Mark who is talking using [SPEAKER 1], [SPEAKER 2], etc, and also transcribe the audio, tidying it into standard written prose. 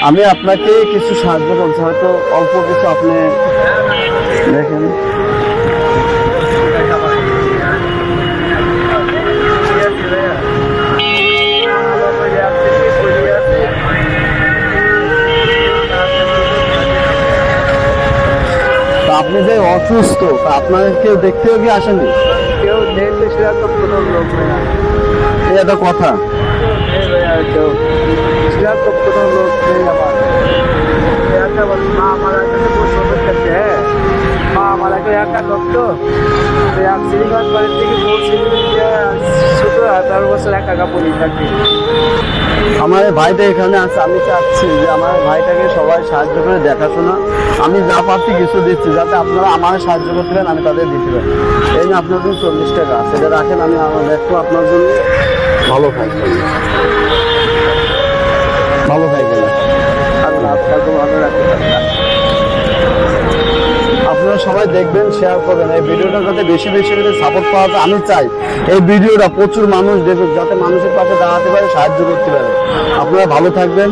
[SPEAKER 1] আমি আপনাকে কিছু সাহায্য করছি, হয়তো অল্প কিছু আপনি দেখেন। আপনি যে অসুস্থ, তা আপনাদের কেউ দেখতেও কি আসেনি?
[SPEAKER 2] কেউ দেখতে সেরকম কোনো লোক নেই।
[SPEAKER 1] এই একটা কথা।
[SPEAKER 2] কেউ সেরকম কোনো লোক নেই আমার। একটা বল মা মারা গেছে বছর করতে, হ্যাঁ মা মারা গেছে একটা ভক্ত শ্রীগঞ্জ বাড়ির থেকে বলছি ছোট 18 বছর একা কাপড়ই থাকে।
[SPEAKER 1] আমার ভাইটা এখানে আছে, আমি চাচ্ছি যে আমার ভাইটাকে সবাই সাহায্য করে দেখাশোনা। আমি যা পাচ্ছি কিছু দিচ্ছি, যাতে আপনারা আমার সাহায্য করতে পারেন, আমি তাদের দিতে পারি। এই যে আপনার জন্য 40 টাকা সেটা রাখেন, আমি আমার দেখবো আপনার জন্য। ভালো থাকবেন, ভালো থাকবেন।
[SPEAKER 2] আল্লাহ আপনাকে ভালো রাখতে পারে।
[SPEAKER 1] আপনারা সবাই দেখবেন, শেয়ার করবেন। এই ভিডিওটা যাতে বেশি বেশি করে সাপোর্ট পাওয়া যায়, আমি চাই এই ভিডিওটা প্রচুর মানুষ দেখুক, যাতে মানুষের পাশে দাঁড়াতে পারে, সাহায্য করতে পারে। আপনারা ভালো থাকবেন।